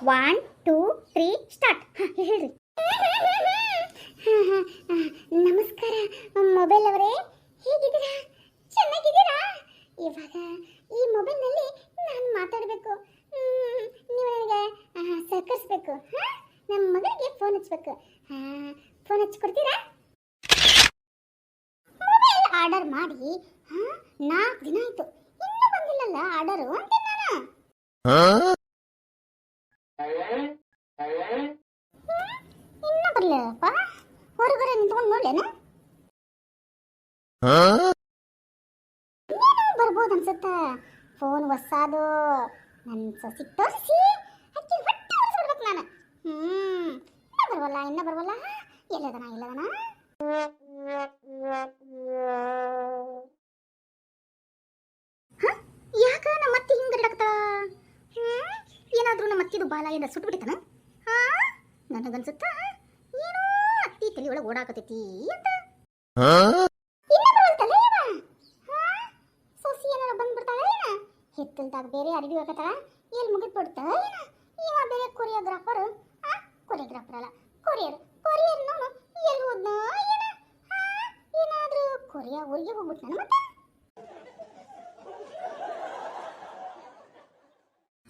1 2 3 start. ಹೇಳ್ರಿ. ನಮಸ್ಕಾರ mobile ಅವರೇ, ಹೇಗಿದ್ದೀರಾ? ಚೆನ್ನಾಗಿದ್ದೀರಾ? ಇವಾಗ ಈ ಮೊಬೈಲ್ನಲ್ಲಿ ನಾನು ಮಾತಾಡಬೇಕು. ನೀವು ನನಗೆ ಸಹಕರಿಸ್ಬೇಕು. ನಮ್ಮ ಮಗಳಿಗೆ ಫೋನ್ ಹಚ್ಬೇಕು. ಫೋನ್ ಹಚ್ಕೊಡ್ತೀರಾ? ಮೊಬೈಲ್ ಆರ್ಡರ್ ಮಾಡಿ 4 ದಿನ ಆಯ್ತು, ಇನ್ನೂ ಬಂದಿಲ್ಲಲ್ಲ ಆರ್ಡರು ಅಂತ ನಾನು. ಇನ್ನೂ ಬರ್ಲಿಲ್ಲಪ್ಪ. ಹೊರಗಡೆ ನಿಂತ್ಕೊಂಡು ನೋಡ್ಲೇನ? ಬರ್ಬೋದು ಅನ್ಸುತ್ತೆ. ಫೋನ್ ಹೊಸಾದು ನನ್ನ ಸೊಸಿ ತೋರಿಸಿ ಅಕ್ಕಿ ಹೊಟ್ಟೆ ಹೊರಿಸ್ಬಿಡ್ಬೇಕು ನಾನು. ಇನ್ನ ಬರವಲ್ಲ. ಎಲ್ಲದನ ಯಾಕ ನಮ್ಮ ಅತ್ತಿ ಹಿಂಗೆ ಗರಡಾಕ್ತಾಳ? ಏನಾದ್ರೂ ನಮ್ಮ ಅತ್ತಿದು ಬಾಲ ಏನಾರ ಸುಟ್ಬಿಟ್ಟಿತನ? ನನಗನ್ಸುತ್ತ ಏನೋ ಅತ್ತಿ ತಲೆ ಒಳಗೆ ಓಡಾಕತೈತಿ ಅಂತ. ಸೊಸಿ ಏನಾರ ಬಂದ್ಬಿಡ್ತಾಳ ಏನ? ಹಿತ್ತಲ್ದಾಗ ಬೇರೆ ಅಡಿಗೆ ಹಾಕತ್ತಾಳ, ಎಲ್ಲಿ ಮುಗಿದ್ಬಿಡ್ತಾ ಏನ? ಇವ ಬೇರೆ ಕೊರಿಯೋಗ್ರಾಫರ್ ಅಲ್ಲ ಕೊರಿಯರ್ ನಾನು ಎಲ್ಲಿ ಹೋದ್ನ ಏನ? ಏನಾದ್ರೂ ಕೊರಿಯಾ ಊರಿಗೆ ಹೋಗ್ಬಿಟ್ನ ಮತ್ತೆ?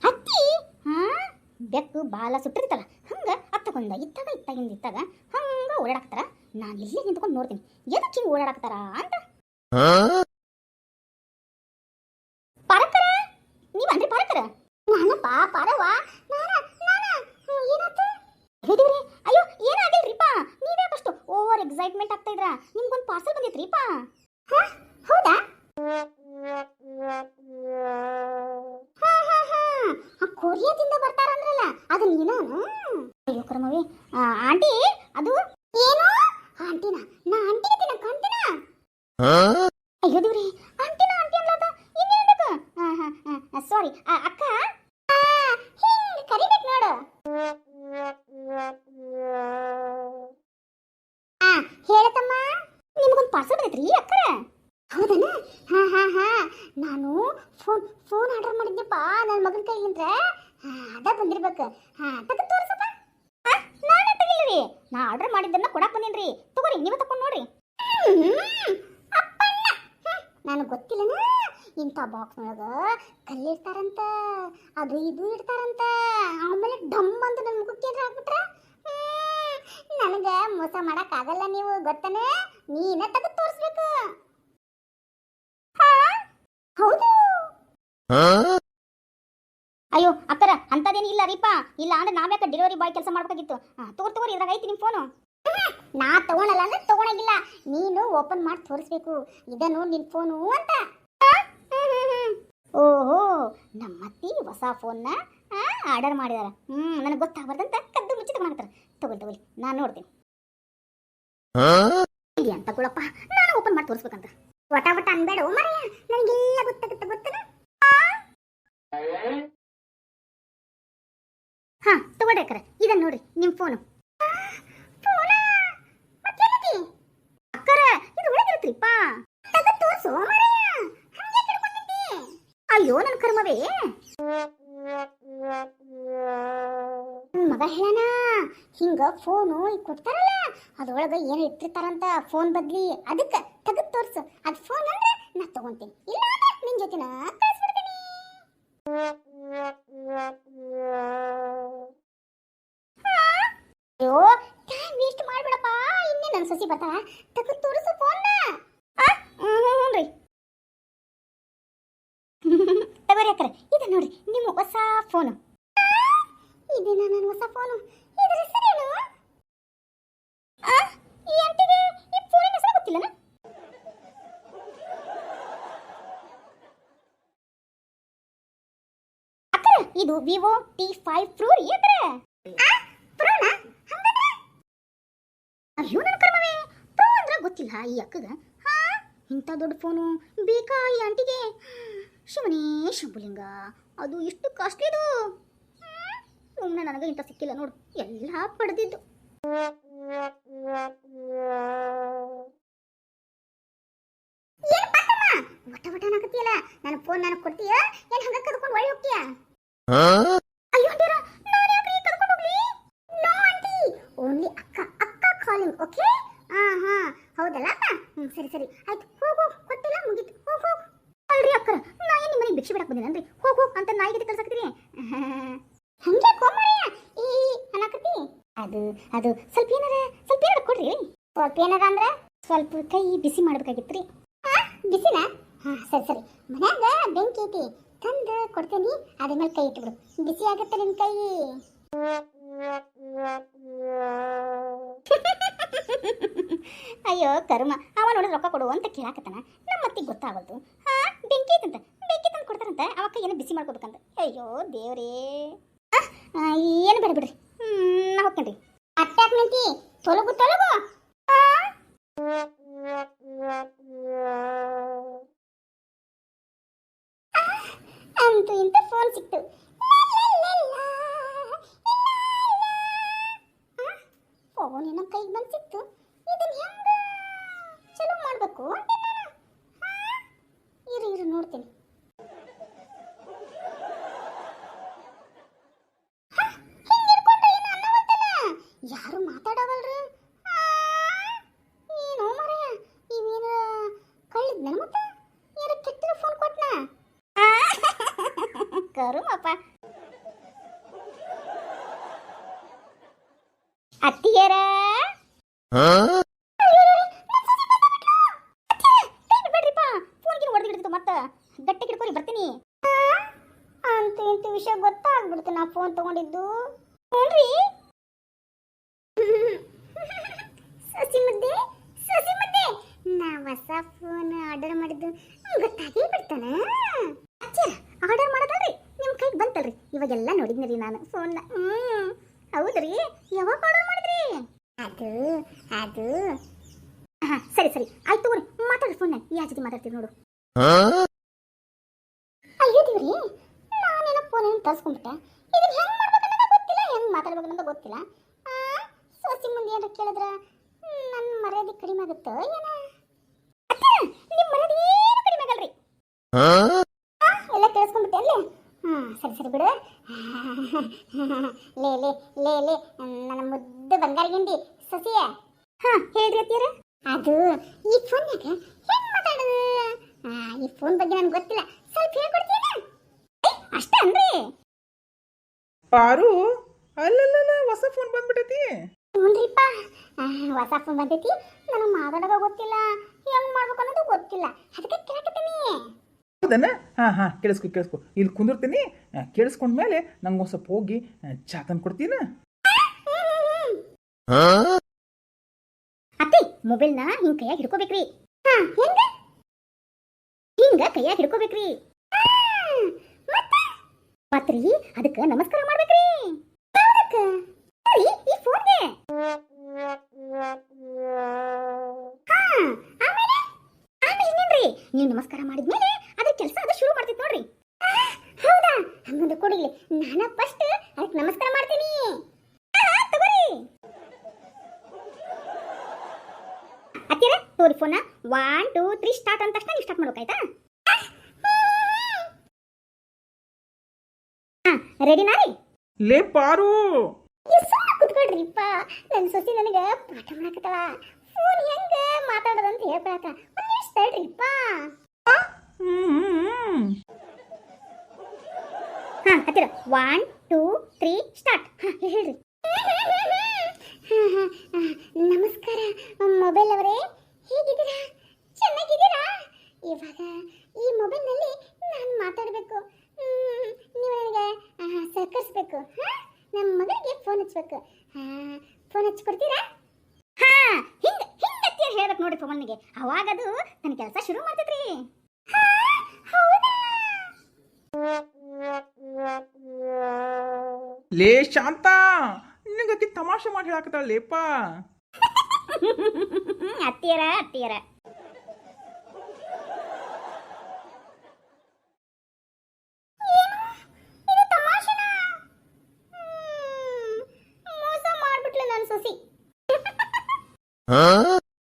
ಅತ್ತಿ ಬೆಕ್ಕು ಬಾಲ ಸುಟ್ಟಿರ್ತಲ್ಲ ಹಂಗ ಅತ್ತಗೊಂದ ಇತ್ತಾಗ ಹಂಗ ಓಡಾಡಕ್ತಾರ. ನಾನು ಇಲ್ಲೇ ನಿಂತ್ಕೊಂಡು ನೋಡ್ತೀನಿ ಎದಕ್ಕೆ ಹಿಂಗೆ ಓಡಾಡಕ್ತಾರ ಅಂತ. ಪಾರಕರ ನೀವನ್ರಿ? ಪಾರಕರ ನಾನಪ್ಪ ಪಾರವ. ಏನಾಯ್ತು? ಅಯ್ಯೋ ಏನಾಗಿಲ್ರಿಪ್ಪ. ನೀವ್ಯಾಕಷ್ಟು ಓವರ್ ಎಕ್ಸೈಟ್ಮೆಂಟ್ ಆಗ್ತಾ ಇದ್ರ? ನಿಮ್ಗೊಂದು ಪಾರ್ಸಲ್ ಬಂದಿತ್ರಿಪ್ಪ. ಹೌದಾ? ಕೊರಿಯಾದಿಂದ ಬರ್ತಾರಂದ್ರಲ್ಲ, ಅದು ನೀನು? ಅಯ್ಯೋ ಕರ್ಮವಿ. ಆಂಟಿ ಅದು ಏನು? ಆಂಟಿನ? ನಾ ಆಂಟಿಗೆ ಕಾಣ್ತೀನ? ಅಯ್ಯೋ ದೇವ್ರಿ, ಆಂಟಿನ ಅನ್ಲದ ಇನ್ನೇನ್ಬೇಕು? ಸಾರಿ ಅಕ್ಕ, ಹಿಂಗೆ ಕರಿಬೇಕು ನೋಡು. ಹೇಳತಮ್ಮ, ನಿಮಗೊಂದು ಪಾರ್ಸಲ್ ಬಂದೈತ್ರಿ ಅಕ್ಕರ? ಹೌದನ? ನಾನು ಫೋನ್ ಆರ್ಡರ್ ಮಾಡಿದ್ನಪ್ಪ ನನ್ನ ಮಗನ ಕೈಲಿಂದ. ಅದ ಬಂದಿರ್ಬೇಕು. ತೆಗೆದು ತೋರಿಸಪ್ಪ. ನಾನು ತೆಗಿಲ್ರಿ, ನಾ ಆರ್ಡರ್ ಮಾಡಿದ್ದನ್ನ ಕೊಡಕ್ ಬಂದೇನ್ರಿ. ತಗೋರಿ, ನೀವು ತಕೊಂಡು ನೋಡ್ರಿ. ಅಪ್ಪಣ್ಣ, ನನಗೆ ಗೊತ್ತಿಲ್ಲನ ಇಂಥ ಬಾಕ್ಸ್ ಒಳಗ ಕಲ್ಲಿರ್ತಾರಂತ, ಅದು ಇದು ಇಡ್ತಾರಂತ. ಆಮೇಲೆ ಡಮ್ ಅಂತ ನನ್ನ ಮುಖಕ್ಕೆ ಹಾಕ್ಬಿಟ್ರ ನನಗೆ ಮೋಸ ಮಾಡಕ್ ಆಗಲ್ಲ. ನೀವು ಗೊತ್ತನ? ನೀನ ತೆಗೆದು ತೋರಿಸ್ಬೇಕು. ಹೌದು. ಅಯ್ಯೋ ಅಕ್ಕರ, ಅಂತದೇನು ಇಲ್ಲ ರೀಪ. ಇಲ್ಲ ಅಂದ್ರೆ ನಾವ್ಯಾಕ ಡೆಲಿವರಿ ಬಾಯ್ ಕೆಲಸ ಮಾಡ್ಬೇಕಾಗಿತ್ತು. ತಗೋರಿ, ಇದ್ರಾಗ ಐತಿ ನಿಮ್ಮ ಫೋನು. ನಾ ತಗೊಳಲ್ಲ ಅಂದ್ರೆ ತಗೊಳಗಿಲ್ಲ, ನೀನು ಓಪನ್ ಮಾಡಿ ತೋರಿಸ್ಬೇಕು. ಇದನ್ನು ನಿನ್ ಫೋನು ಅಂತ. ಓಹೋ, ನಮ್ಮತ್ತಿ ಹೊಸ ಫೋನ್ನ ಆರ್ಡರ್ ಮಾಡಿದಾರ. ನನಗೆ ಗೊತ್ತಾಗಬಾರ್ದಂತ ಕದ್ದು ಮುಚ್ಚಿ ತಗೊಂಡ್ತಾರೆ. ತಗೊಳ್ಳಿ, ನಾನು ನೋಡ್ತೀನಿ ಅಂತ ಕೊಡಪ್ಪ. ನಾನು ಓಪನ್ ಮಾಡಿ ತೋರಿಸ್ಬೇಕಂತ ಒಟ ಅನ್ಬೇಡ ಮರೆಯ. ನನಗೆಲ್ಲ ಗೊತ್ತಾಗುತ್ತ. ತಗೊಳ್ಳಿ ಅಕ್ಕರ, ಇದನ್ನ ನೋಡ್ರಿ ನಿಮ್ಮ ಫೋನು. ಅಕ್ಕರ, ಇದು ಒಳಗಿರುತ್ರಿಪ್ಪ. ತೋರಿಸು ಮರೆಯ. ಅಯ್ಯೋ ನನ್ನ ಕರ್ಮವೇ. ಮಗ ಹೇಳಣ, ಹಿಂಗ ಫೋನು ಕೊಡ್ತಾರಲ್ಲ, ಅದ್ರೊಳಗ ಏನು ಇಟ್ಟಿರ್ತಾರಂತ ಫೋನ್ ಬದ್ಲಿ. ಅದಕ್ಕೆ ತೆಗೆದು ತೋರ್ಸು. ಅದು ಫೋನ್ ಅಂದ್ರೆ ನಾ ತಗೊಂತೀನಿ, ಇಲ್ಲ ಅಂದ್ರೆ ನಿನ್ ಜೊತೆ ನಾ ಕಳಿಸ್ಬಿಡ್ತೀನಿ. ಅಯ್ಯೋ ಟೈಮ್ ವೇಸ್ಟ್ ಮಾಡ್ಬೇಡಪ್ಪ. ಇನ್ನೇ ನನ್ನ ಸೊಸಿ ಬರ್ತಾಳ. ತೆಗೆದು ತೋರಿಸು ಫೋನ್ನ. ಹ್ಞೂ ತಗೋರಿ ಅಕ್ಕರೆ, ಇದು ನೋಡ್ರಿ ನಿಮ್ಮ ಹೊಸ ಫೋನು. ಇದೇನಾ ನನ್ನ ಹೊಸ ಫೋನು? ಇದರ ಹೆಸರೇನು? ಈ ಆಂಟಿಗೆ ಈ ಫೋನಿನ ಹೆಸರು ಗೊತ್ತಿಲ್ಲನ? ಅಕ್ಕರೆ, ಇದು ವಿವೋ T5 Pro ರೀ ಅಕ್ಕರೆ. ಪ್ರೋನಾ? ಹಂಗಂದ್ರೆ ಅಯ್ಯೋ ನನ್ನ ಕರ್ಮವೇ, ಪ್ರೋ ಅಂದ್ರೆ ಗೊತ್ತಿಲ್ಲ ಈ ಅಕ್ಕಗ. ಇಂಥ ದೊಡ್ಡ ಫೋನು ಬೇಕಾ ಈ ಆಂಟಿಗೆ? ಶಿವನೇ ಶಂಭುಲಿಂಗ, ಅದು ಎಷ್ಟು ಕಾಸ್ಟ್ಲಿದು. ಸುಮ್ಮನೆ ನನಗೆ ಇಂಥ ಸಿಕ್ಕಿಲ್ಲ ನೋಡು, ಎಲ್ಲ ಪಡೆದಿದ್ದು. ವಟ ನಾಕತಿಯಲ್ಲ, ನನ್ನ ಫೋನ್ ನನಗೆ ಕೊಡ್ತೀಯ? ಏನು ಹಂಗ ಕದ್ಕೊಂಡು ಒಳ್ಳೆ ಹೋಗ್ತೀಯ? ಅಯ್ಯೋ ಅಂತೀರ, ನಾನು ಯಾಕೆ ಸರಿ ಆಯ್ತು ಹೋಗು ಕೊಟ್ಟಿಲ್ಲ ಮುಗೀತು ಹೋಗು ಅಲ್ರಿ ಅಕ್ಕರ ನಾ ಏನು ನಿಮ್ಮ ಮನೆಗೆ ಭಿಕ್ಷೆ ಬಿಡಕ್ಕೆ ಬಂದಿನನ್ರಿ ಹೋಗು ಅಂತ ನಾಯಿಗೆ ಕಳ್ಸಕ್ತೀರಿ ಹಂಗೆ ಕೋಮರಿಯ ಈ ಅನ್ನಕತ್ತಿ ಅದು ಅದು ಸ್ವಲ್ಪ ಏನಾರ ಕೊಡ್ರಿ ಸ್ವಲ್ಪ ಏನಾರ ಅಂದ್ರೆ ಸ್ವಲ್ಪ ಕೈ ಬಿಸಿ ಮಾಡ್ಬೇಕಾಗಿತ್ರಿ ಬಿಸಿನಾ ಸರಿ ಸರಿ ಮನ್ಯಾಗ ಬೆಂಕಿ ಐತಿ ತಂದು ಕೊಡ್ತೇನಿ ಅದ್ರ ಮೇಲೆ ಕೈ ಇಟ್ಬಿಡು ಬಿಸಿ ಆಗತ್ತೆ ನಿನ್ ಕೈ ಅಯ್ಯೋ ಕರ್ಮ ಅವ ನೋಡಿ ರೊಕ್ಕ ಕೊಡು ಅಂತ ಕೇಳಾಕತ್ತಾನ ನಮ್ಮ ಅತ್ತಿಗೆ ಗೊತ್ತಾಗಲ್ದು ಬೆಂಕಿ ಐತಂತ ಬೆಂಕಿ ತಂದು ಕೊಡ್ತಾರಂತ ಅವ ಕೈ ಏನೋ ಬಿಸಿ ಮಾಡ್ಕೋಬೇಕಂತ ಅಯ್ಯೋ ದೇವ್ರೇ ಏನು ಬೇಡ ಬಿಡ್ರಿ ನಾ ಹೋಗ್ತೇನ್ರಿ ಅಟ್ಟಾಕ್ ನಿಂತಿ ತೊಲಗು ಅಂತೂ ಇಂತ ಫೋನ್ ಸಿಕ್ತು ಫೋನ್ ಏನೋ ಕೈಗೆ ಬಂದು ಸಿಕ್ತು ಇದನ್ನ ಹೆಂಗ ಚಲೋ ಮಾಡಬೇಕು ಇರು ನೋಡ್ತೀನಿ ಯಾರು ಮಾತಾಡವಲ್ರಿ ಏನೋ ಮರೆಯ ಇವೇನ ಕಳ್ಳಿದ್ನ ಮತ್ತೆ ಯಾರು ಕೆಟ್ಟಿರೋ ಫೋನ್ ಕೊಟ್ನ ಕರುಮಪ್ಪ ಅತ್ತಿಗೆರ ಬಿಡ್ರಿಪ್ಪ ಫೋನ್ಗಿನ ಹೊಡೆದು ಹಿಡಿದು ಮತ್ತೆ ಗಟ್ಟಿ ಹಿಡ್ಕೊರಿ ಬರ್ತೀನಿ ಅಂತೂ ಇಂತ ವಿಷಯ ಗೊತ್ತಾಗ್ಬಿಡ್ತು ನಾ ಫೋನ್ ತಗೊಂಡಿದ್ದು ನೋಡ್ರಿ ಸಸಿ ಮುದ್ದೆ ನಾ ಹೊಸ ಫೋನ್ ಆರ್ಡರ್ ಮಾಡಿದ್ದು ಗೊತ್ತಾಗೇ ಬಿಡ್ತಾನ ಆರ್ಡರ್ ಮಾಡೋದಲ್ರಿ ನಿಮ್ಮ ಕೈಗೆ ಬಂತಲ್ರಿ ಇವಾಗೆಲ್ಲ ನೋಡಿದ್ನರಿ ನಾನು ಫೋನ್ನ ಹೌದ್ರಿ ಯಾವಾಗ ಆರ್ಡರ್ ಮಾಡಿದ್ರಿ ಅದು ಸರಿ ಆಯ್ತು ತಗೋರಿ ಮಾತಾಡ್ರಿ ಫೋನ್ ಯಾವ ಜೊತೆ ಮಾತಾಡ್ತೀವಿ ನೋಡು ಅಯ್ಯೋ ದೇವ್ರಿ ನಾನೇನೋ ಫೋನ್ ತರ್ಸ್ಕೊಂಡ್ಬಿಟ್ಟೆ ಇದನ್ನ ಹೆಂಗ್ ಮಾಡ್ಬೇಕನ್ನೋದು ಗೊತ್ತಿಲ್ಲ ಹೆಂಗ್ ಮಾತಾಡ್ಬೇಕನ್ನೋದು ಗೊತ್ತಿಲ್ಲ ಸೋಸಿ ಮುಂದೆ ಏನಾರ ಕೇಳಿದ್ರ ನನ್ನ ಮರ್ಯಾದೆ ಕಡಿಮೆ ಆಗುತ್ತೋ ಏನ ನಿಮ್ಮ ಮರ್ಯಾದೆ ಏನು ಕಡಿಮೆ ಆಗಲ್ರಿ ಎಲ್ಲ ಕೇಳಿಸ್ಕೊಂಡ್ಬಿಟ್ಟೆ ಅಲ್ಲೇ ಸರಿ ಬಿಡು ಲೇ ನನ್ನ ಮುದ್ದು ಬಂಗಾರ ಗಿಂಡಿ ಸಸಿಯ ಹೇಳ್ರಿ ಅತ್ತಿಯರ ಅದು ಈ ಫೋನ್ಯಾಗ ಹೆಂಗ್ ಮಾತಾಡೋದು ಈ ಫೋನ್ ಬಗ್ಗೆ ನನಗೆ ಗೊತ್ತಿಲ್ಲ ಸ್ವಲ್ಪ ಹೇಳ್ಕೊಡ್ತೀನ ಅಷ್ಟೇ ಅನ್ರಿ ಪಾರು ಅಲ್ಲಲ್ಲ ಹೊಸ ಫೋನ್ ಬಂದ್ಬಿಟ್ಟೈತಿ ನೋಡ್ರಿಪ್ಪ ಹೊಸ ಫೋನ್ ಬಂದೈತಿ ನನಗೆ ಮಾತಾಡೋದು ಗೊತ್ತಿಲ್ಲ ಹೆಂಗ್ ಮಾಡ್ಬೇಕು ಅನ್ನೋದು ಗೊತ್ತಿಲ್ಲ ಅದಕ್ಕೆ ಕೇಳಕತ್ತೀನಿ ಹೌದನ್ನ ಹಾ ಕೇಳಿಸ್ಕೊ ಇಲ್ಲಿ ಕುಂದಿರ್ತೀನಿ ಕೇಳಿಸ್ಕೊಂಡ್ಮೇಲೆ ನಂಗೆ ಒಂದು ಸ್ವಲ್ಪ ಹೋಗಿ ಚಾ ತಂದು ಕೊಡ್ತೀನ ಅತ್ತಿ ಮೊಬೈಲ್ನ ಹಿಂಗ್ ಕೈಯಾಗ ಹಿಡ್ಕೋಬೇಕ್ರಿ ಹಿಂಗ ಕೈಯಾಗ ಹಿಡ್ಕೋಬೇಕ್ರಿ ಮತ್ರಿ ಅದಕ್ಕೆ ನಮಸ್ಕಾರ ಮಾಡ್ಬೇಕ್ರಿ ಈ ಫೋನ್ಗೆ ಆಮೇಲೆ ಇನ್ನೇನ್ರಿ ನೀವು ನಮಸ್ಕಾರ ಮಾಡಿದ್ಮೇಲೆ ಅದ್ರ ಕೆಲಸ ಅದು ಶುರು ಮಾಡ್ತಿತ್ತು ನೋಡ್ರಿ ಹೌದಾ ಹಂಗಂದ್ರೆ ಕೊಡಿಲಿ ನಾನು ಫಸ್ಟ್ ಅದಕ್ಕೆ ನಮಸ್ಕಾರ ಮಾಡ್ತೀನಿ ತಗೋರಿ ಅತ್ತಿರ ತೋರಿ ಫೋನ 1 2 3 ಸ್ಟಾರ್ಟ್ ಅಂತ ತಕ್ಷಣ ನೀವು ಸ್ಟಾರ್ಟ್ ಮಾಡ್ಬೇಕಾಯ್ತಾ ರೆಡಿನಾ ರೀ ಲೇ ಪಾರು ಕುತ್ಕೊಳ್ರಿಪ್ಪ ನನ್ನ ಸೊಸಿ ನನಗೆ ಪಾಠ ಮಾಡಕತ್ತಳ ಫೋನ್ ಹೆಂಗ ಮಾತಾಡೋದಂತ ಹೇಳ್ಕೊಳಕ ಒಂದು ನಿಮಿಷ ತಡ್ರಿಪ್ಪ ಹತ್ತಿರ 1 2 3 ಸ್ಟಾರ್ಟ್ ಹೇಳ್ರಿ ನಮಸ್ಕಾರ ಮೊಬೈಲ್ ಅವರೇ ಹೇಗಿದ್ದೀರಾ ಚೆನ್ನಾಗಿದ್ದೀರಾ ಇವಾಗ ಈ ಮೊಬೈಲ್ನಲ್ಲಿ ನಾನು ಮಾತಾಡಬೇಕು ನೀವು ನನಗೆ ಸಹಕರಿಸ್ಬೇಕು ನಮ್ಮ ಮಗಳಿಗೆ ಫೋನ್ ಹಚ್ಬೇಕು ಫೋನ್ ಹಚ್ಕೊಡ್ತೀರಾ ಹಿಂಗೆ ಅತ್ತಿಯ ಹೇಳ್ಬೇಕು ನೋಡಿ ಫೋನ್ನಿಗೆ ಅವಾಗ ಅದು ನನ್ನ ಕೆಲಸ ಶುರು ಮಾಡ್ತೈತ್ರಿ ಲೇ ಶಾಂತ ನಿನಗಕ್ಕೆ ತಮಾಷೆ ಮಾಡಿ ಹೇಳಾಕತ್ತಾಳ ಲೇಪ ಅತ್ತಿಯರ ಮೋಸ ಮಾಡ್ಬಿಟ್ಲೆ ನನ್ನ ಸೊಸಿ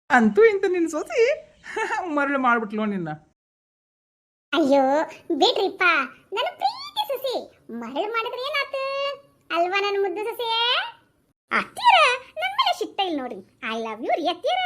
ಅಂತೂ ಇಂತ ನಿನ್ನ ಸೋಸಿ ಮರಳು ಮಾಡ್ಬಿಟ್ಲು ನಿನ್ನ ಅಯ್ಯೋ ಬಿಡ್ರಿಪ್ಪ ನನ್ನ ಪ್ರೀತಿ ಸೊಸಿ ಮರಳು ಮಾಡಿದ್ರೆ ಏನಾತು ಅಲ್ವಾ ನನ್ನ ಮುದ್ದು ಸೊಸೆ ಅತ್ತಿಯರ ನನ್ನ ಮೇಲೆ ಸಿಟ್ಟ ಇಲ್ಲ ನೋಡ್ರಿ ಐ ಲವ್ ಯು ರೀ ಅತ್ತಿಯರ